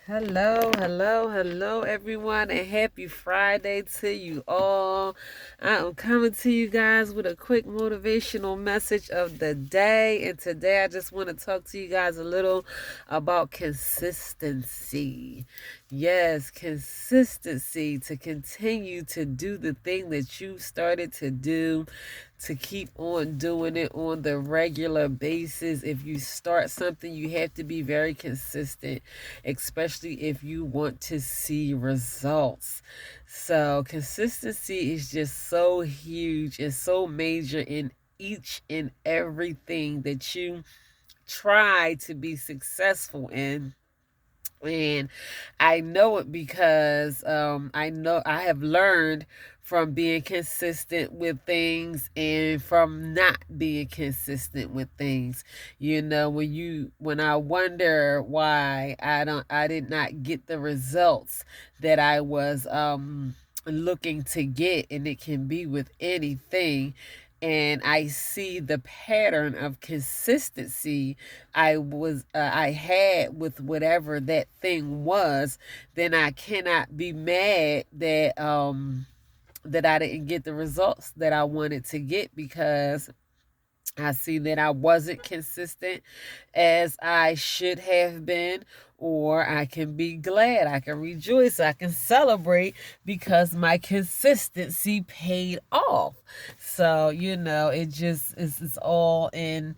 Hello, hello, hello, everyone, and happy Friday to you all. I am coming to you guys with a quick motivational message of the day. And today I just want to talk to you guys a little about consistency. Yes, consistency to continue to do the thing that you started to do, to keep on doing it on the regular basis. If you start something, you have to be very consistent, especially if you want to see results. So, consistency is just so huge and so major in each and everything that you try to be successful in. And I know it because I know I have learned from being consistent with things and from not being consistent with things. When I wonder why I did not get the results that I was looking to get, and it can be with anything, and I see the pattern of consistency I had with whatever that thing was, then I cannot be mad that I didn't get the results that I wanted to get, because I see that I wasn't consistent as I should have been. Or I can be glad, I can rejoice, I can celebrate because my consistency paid off. So, it just is, it's all in,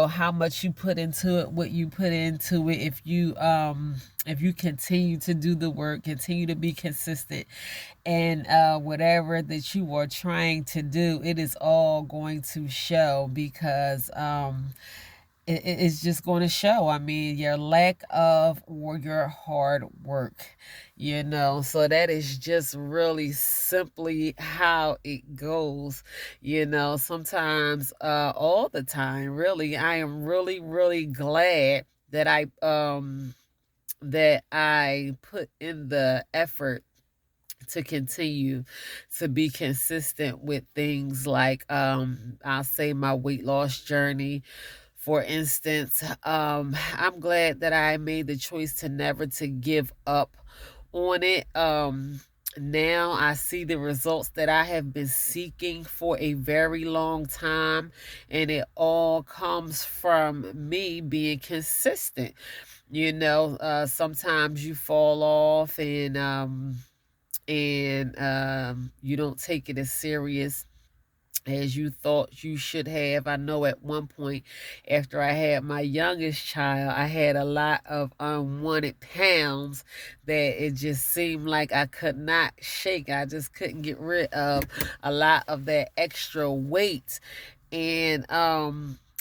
how much you put into it, what you put into it. If you continue to do the work, continue to be consistent, and whatever that you are trying to do, it is all going to show, because it's just going to show. I mean, your lack of or your hard work, So that is just really simply how it goes. Sometimes, all the time, really, I am really, really glad that I put in the effort to continue to be consistent with things like, I'll say, my weight loss journey. For instance, I'm glad that I made the choice to never to give up on it. Now I see the results that I have been seeking for a very long time, and it all comes from me being consistent. Sometimes you fall off, and you don't take it as serious as you thought you should have. I know at one point, after I had my youngest child, I had a lot of unwanted pounds that it just seemed like I could not shake. I just couldn't get rid of a lot of that extra weight. And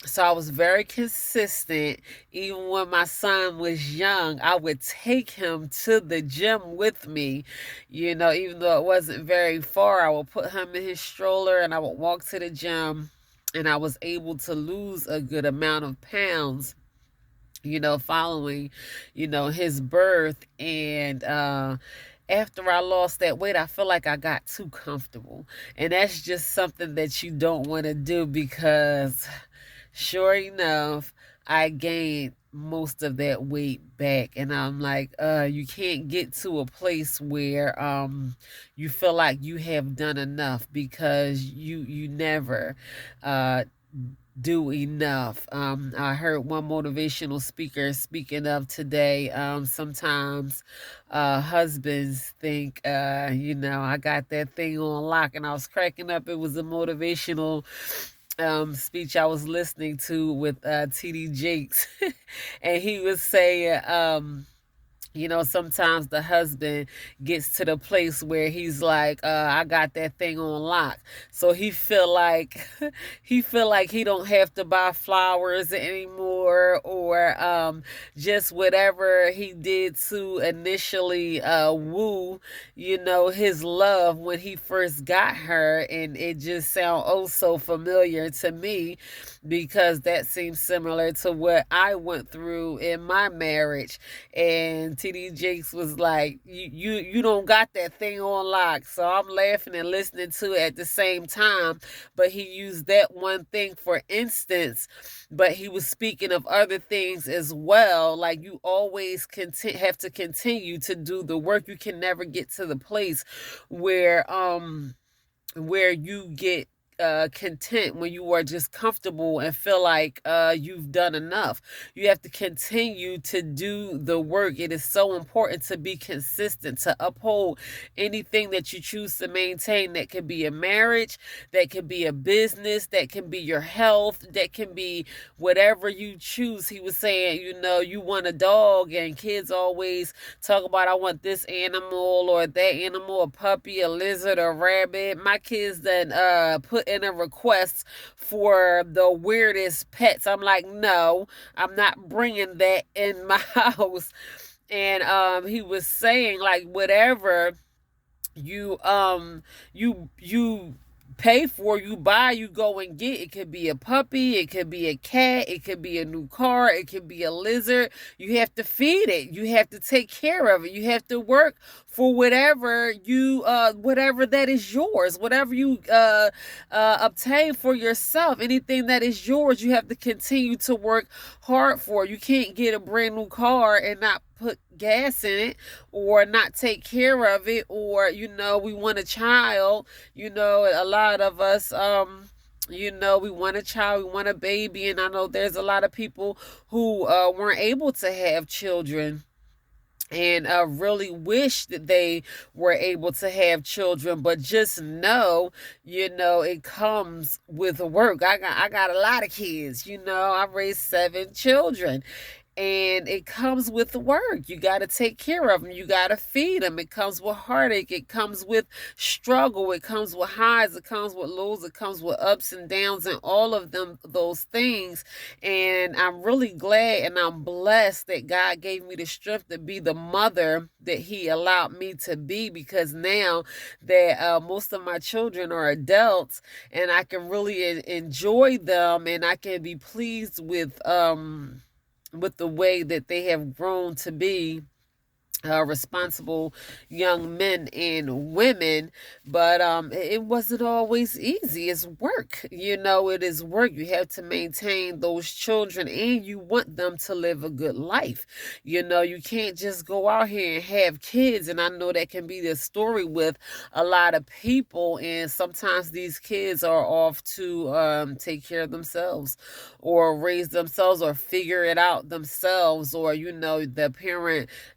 so I was very consistent. Even when my son was young, I would take him to the gym with me. Even though it wasn't very far, I would put him in his stroller and I would walk to the gym, and I was able to lose a good amount of pounds, following, his birth. And after I lost that weight, I feel like I got too comfortable. And that's just something that you don't want to do, because sure enough, I gained most of that weight back. And I'm like, you can't get to a place where you feel like you have done enough, because you never do enough. I heard one motivational speaker speaking of today. Sometimes husbands think, I got that thing on lock, and I was cracking up. It was a motivational speech I was listening to with TD Jakes, and he was saying, sometimes the husband gets to the place where he's like, I got that thing on lock. So he feel like he don't have to buy flowers anymore, or just whatever he did to initially woo, his love when he first got her. And it just sound oh so familiar to me. because that seems similar to what I went through in my marriage. And TD Jakes was like, you don't got that thing on lock. So I'm laughing and listening to it at the same time. But he used that one thing for instance, but he was speaking of other things as well. Like you always have to continue to do the work. You can never get to the place where you get content, when you are just comfortable and feel like you've done enough. You have to continue to do the work. It is so important to be consistent, to uphold anything that you choose to maintain. That could be a marriage, that could be a business, that can be your health, that can be whatever you choose. He was saying, you want a dog, and kids always talk about, I want this animal or that animal, a puppy, a lizard, a rabbit. My kids then put in a request for the weirdest pets. I'm like, no, I'm not bringing that in my house. And he was saying, like, whatever you pay for, you buy, you go and get. It could be a puppy, it could be a cat, it could be a new car, it could be a lizard. You have to feed it, you have to take care of it, you have to work for whatever that is yours, whatever you obtain for yourself. Anything that is yours, you have to continue to work hard for. You can't get a brand new car and not put gas in it, or not take care of it. Or we want a child. A lot of us we want a child, we want a baby. And I know there's a lot of people who weren't able to have children, and really wish that they were able to have children. But just know, it comes with work. I got a lot of kids. I raised 7 children, and it comes with work. You got to take care of them. You got to feed them. It comes with heartache. It comes with struggle. It comes with highs. It comes with lows. It comes with ups and downs, and all of those things. And I'm really glad and I'm blessed that God gave me the strength to be the mother that He allowed me to be, because now that most of my children are adults, and I can really enjoy them, and I can be pleased with the way that they have grown to be responsible young men and women. But it wasn't always easy. It's work. It is work. You have to maintain those children, and you want them to live a good life. You can't just go out here and have kids. And I know that can be the story with a lot of people, and sometimes these kids are off to take care of themselves, or raise themselves, or figure it out themselves. Or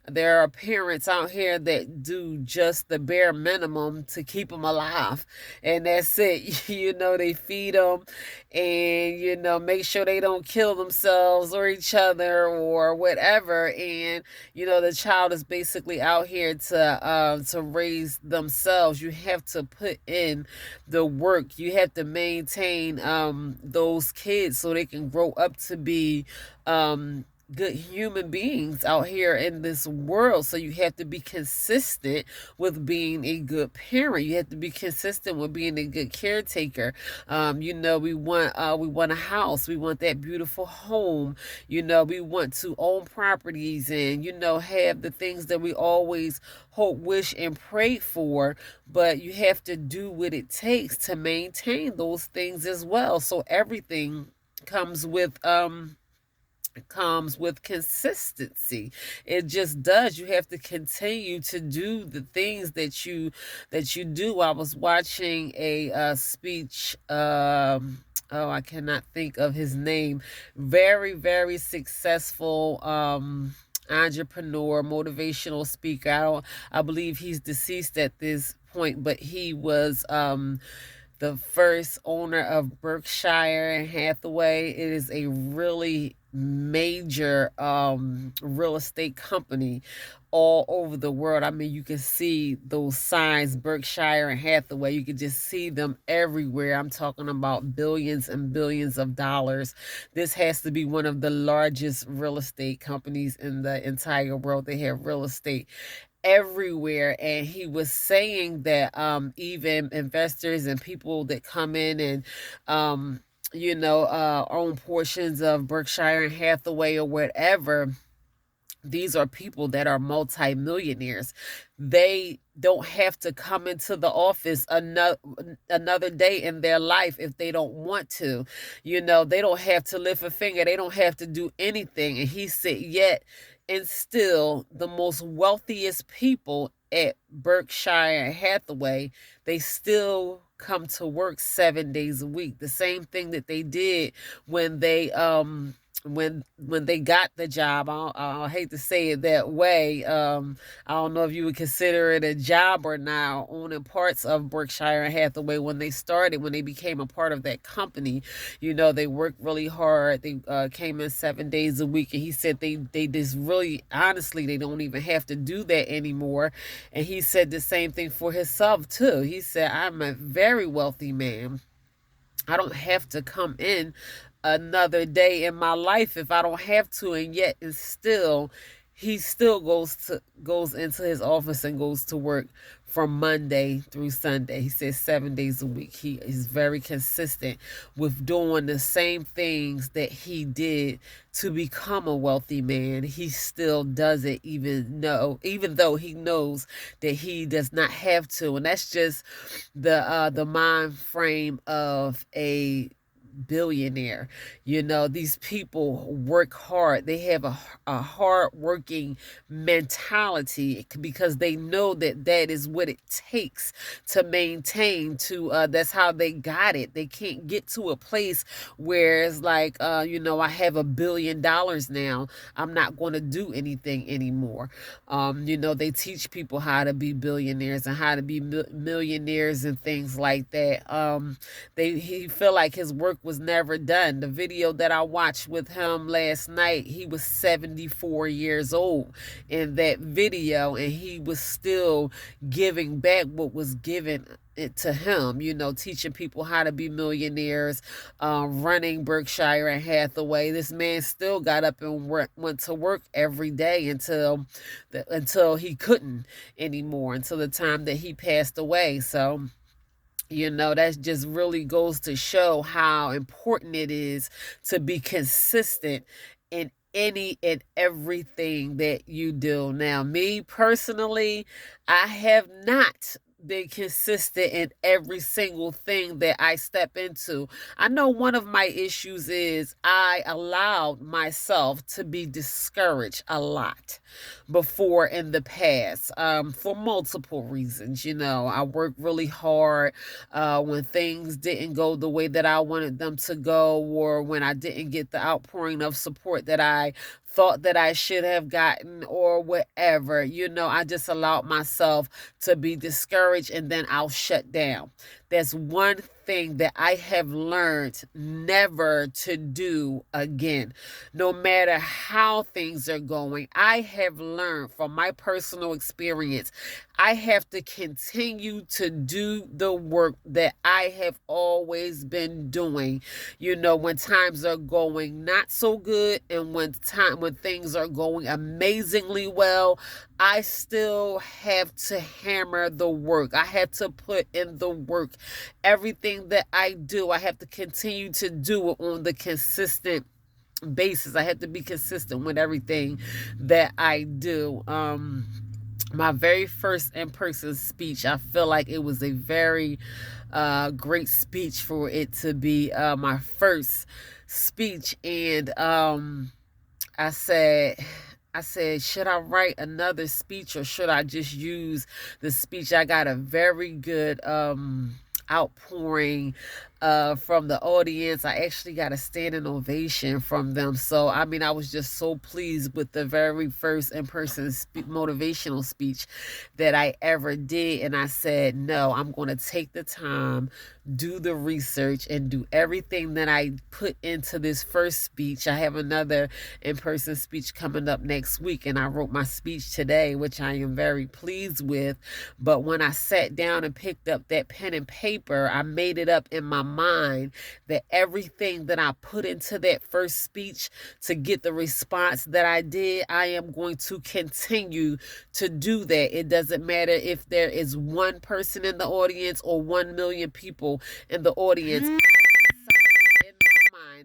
there are parents out here that do just the bare minimum to keep them alive, and that's it. They feed them, and make sure they don't kill themselves or each other or whatever. And the child is basically out here to raise themselves. You have to put in the work. You have to maintain those kids so they can grow up to be good human beings out here in this world. So you have to be consistent with being a good parent. You have to be consistent with being a good caretaker. We want a house. We want that beautiful home. We want to own properties, and have the things that we always hope, wish, and pray for. But you have to do what it takes to maintain those things as well. So everything comes with consistency. It just does. You have to continue to do the things that you do. I was watching a speech. I cannot think of his name. Very, very successful entrepreneur, motivational speaker. I believe he's deceased at this point, but he was the first owner of Berkshire Hathaway. It is a really major real estate company all over the world. I mean, you can see those signs, Berkshire and Hathaway. You can just see them everywhere. I'm talking about billions and billions of dollars. This has to be one of the largest real estate companies in the entire world. They have real estate everywhere. And he was saying that even investors and people that come in and own portions of Berkshire and Hathaway or whatever. These are people that are multimillionaires. They don't have to come into the office another day in their life if they don't want to. They don't have to lift a finger. They don't have to do anything. And he said, yet and still, the most wealthiest people at Berkshire Hathaway, they still come to work 7 days a week. The same thing that they did when they got the job. I hate to say it that way. I don't know if you would consider it a job or not, owning parts of Berkshire Hathaway. When they became a part of that company, they worked really hard. They came in 7 days a week, and he said they just really, honestly, they don't even have to do that anymore. And he said the same thing for himself too. He said, I'm a very wealthy man. I don't have to come in another day in my life if I don't have to. And yet and still, he still goes into his office and goes to work from Monday through Sunday. He says 7 days a week. He is very consistent with doing the same things that he did to become a wealthy man. He still does it even though he knows that he does not have to. And that's just the mind frame of a billionaire. These people work hard. They have a hard working mentality because they know that is what it takes to maintain that's how they got it. They can't get to a place where it's like, I have $1 billion now. I'm not going to do anything anymore. They teach people how to be billionaires and how to be millionaires and things like that. He feel like his work was never done. The video that I watched with him last night, he was 74 years old in that video, and he was still giving back what was given it to him, teaching people how to be millionaires, running Berkshire and Hathaway. This man still got up and went to work every day until he couldn't anymore, until the time that he passed away. So that just really goes to show how important it is to be consistent in any and everything that you do. Now, me personally, I have not been consistent in every single thing that I step into. I know one of my issues is I allowed myself to be discouraged a lot before in the past, for multiple reasons. I worked really hard when things didn't go the way that I wanted them to go, or when I didn't get the outpouring of support that I thought that I should have gotten, or whatever. I just allowed myself to be discouraged, and then I'll shut down. That's one thing that I have learned never to do again. No matter how things are going, I have learned from my personal experience, I have to continue to do the work that I have always been doing. When times are going not so good, and when things are going amazingly well, I still have to hammer the work. I have to put in the work. Everything that I do, I have to continue to do it on the consistent basis. I have to be consistent with everything that I do. My very first in-person speech, I feel like it was a very great speech for it to be my first speech. And I said, should I write another speech, or should I just use the speech? I got a very good outpouring from the audience. I actually got a standing ovation from them. So, I was just so pleased with the very first in-person motivational speech that I ever did. And I said, no, I'm going to take the time, do the research, and do everything that I put into this first speech. I have another in-person speech coming up next week, and I wrote my speech today, which I am very pleased with. But when I sat down and picked up that pen and paper, I made it up in my mind that everything that I put into that first speech to get the response that I did, I am going to continue to do that. It doesn't matter if there is one person in the audience or 1 million people in the audience. I decided in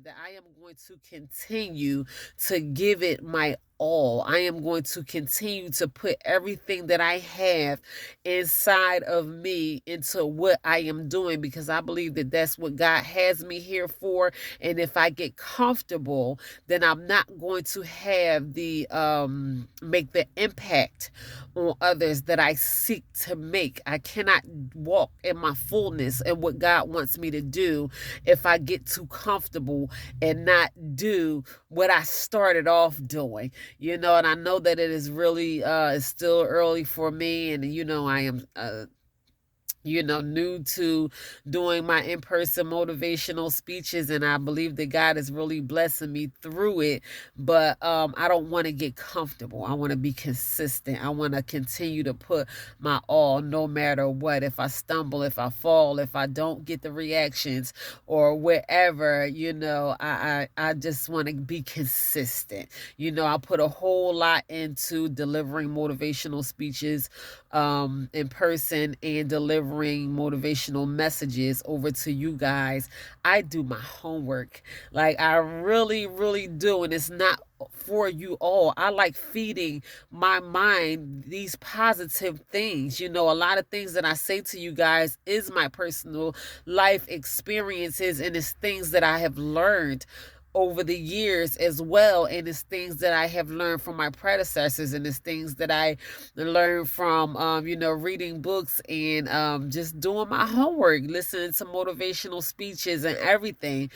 mind that I am going to continue to give it my all. I am going to continue to put everything that I have inside of me into what I am doing, because I believe that that's what God has me here for. And if I get comfortable, then I'm not going to have the make the impact on others that I seek to make. I cannot walk in my fullness and what God wants me to do if I get too comfortable and not do what I started off doing. And I know that it is really it's still early for me, and I am new to doing my in-person motivational speeches, and I believe that God is really blessing me through it. But I don't want to get comfortable. I want to be consistent. I want to continue to put my all, no matter what. If I stumble, if I fall, if I don't get the reactions or wherever, I just want to be consistent. I put a whole lot into delivering motivational speeches in person and delivering motivational messages over to you guys. I do my homework. Like, I really, really do. And it's not for you all. I like feeding my mind these positive things. A lot of things that I say to you guys is my personal life experiences, and it's things that I have learned over the years as well, and it's things that I have learned from my predecessors, and it's things that I learned from reading books and just doing my homework, listening to motivational speeches and everything.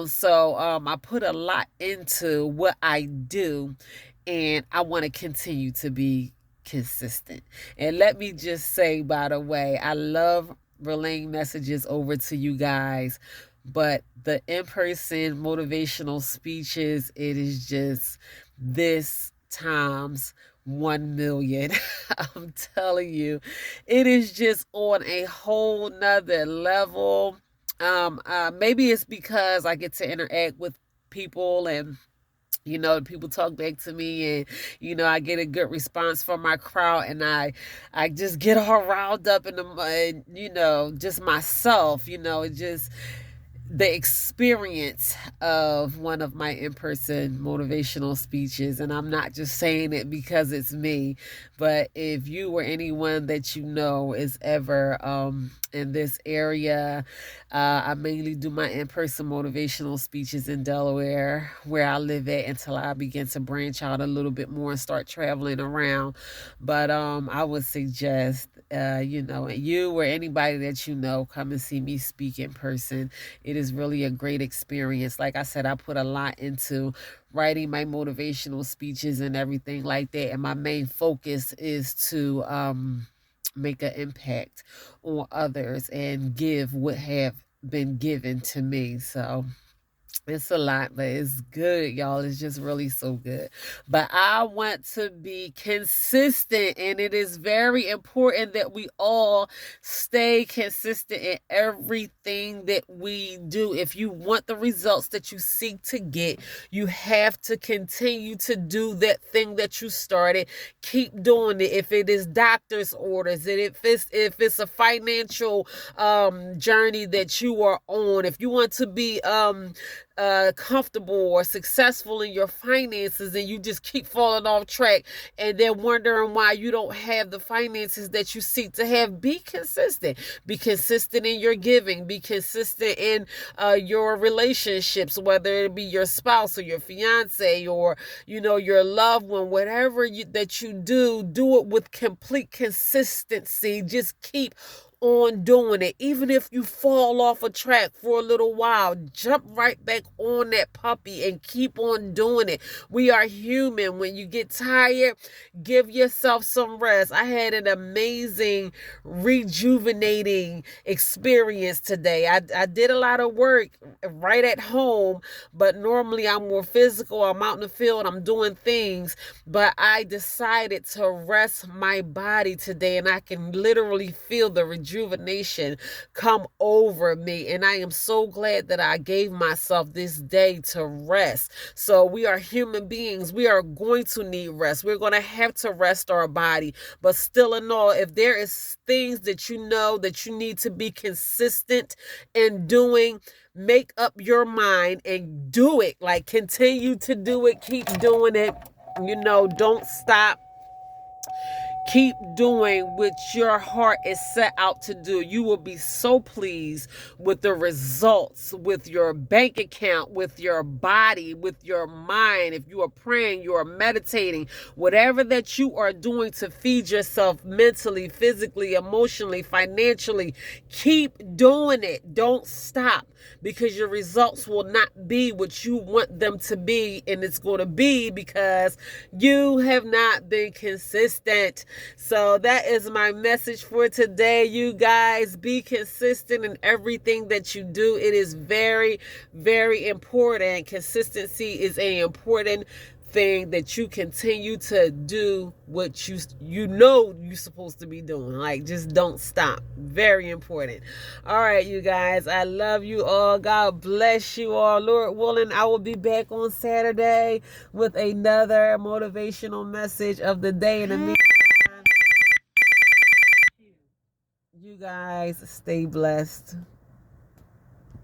So I put a lot into what I do, and I want to continue to be consistent. And let me just say, by the way, I love relaying messages over to you guys, but the in-person motivational speeches, it is just this times 1,000,000. I'm telling you, it is just on a whole nother level. Maybe it's because I get to interact with people, and people talk back to me, and I get a good response from my crowd, and I just get all riled up in the just myself. It just, the experience of one of my in-person motivational speeches, and I'm not just saying it because it's me, but if you or anyone that is ever in this area, I mainly do my in-person motivational speeches in Delaware, where I live at, until I begin to branch out a little bit more and start traveling around. But I would suggest you or anybody that come and see me speak in person. It is really a great experience. Like I said, I put a lot into writing my motivational speeches and everything like that, and my main focus is to make an impact on others and give what have been given to me. So it's a lot, but it's good, y'all. It's just really so good. But I want to be consistent, and it is very important that we all stay consistent in everything that we do. If you want the results that you seek to get, you have to continue to do that thing that you started. Keep doing it. If it is doctor's orders, and if it's a financial journey that you are on, if you want to be comfortable or successful in your finances, and you just keep falling off track and then wondering why you don't have the finances that you seek to have, be consistent. Be consistent in your giving. Be consistent in your relationships, whether it be your spouse or your fiance or your loved one. Whatever that you do it with complete consistency. Just keep on doing it. Even if you fall off a track for a little while, jump right back on that puppy and keep on doing it. We are human. When you get tired, give yourself some rest. I had an amazing rejuvenating experience today. I did a lot of work right at home, but normally I'm more physical. I'm out in the field, I'm doing things, but I decided to rest my body today, and I can literally feel the rejuvenation rejuvenation come over me. And I am so glad that I gave myself this day to rest. So we are human beings. We are going to need rest. We're going to have to rest our body. But still in all, if there is things that you know that you need to be consistent in doing, make up your mind and do it. Like, continue to do it. Keep doing it. Don't stop. Keep doing what your heart is set out to do. You will be so pleased with the results, with your bank account, with your body, with your mind. If you are praying, you are meditating, whatever that you are doing to feed yourself mentally, physically, emotionally, financially, keep doing it. Don't stop, because your results will not be what you want them to be. And it's going to be because you have not been consistent. So that is my message for today. You guys, be consistent in everything that you do. It is very, very important. Consistency is an important thing, that you continue to do what you know you're supposed to be doing. Like, just don't stop. Very important. All right, you guys, I love you all. God bless you all. Lord willing, I will be back on Saturday with another motivational message of the day. In the meantime, you guys stay blessed.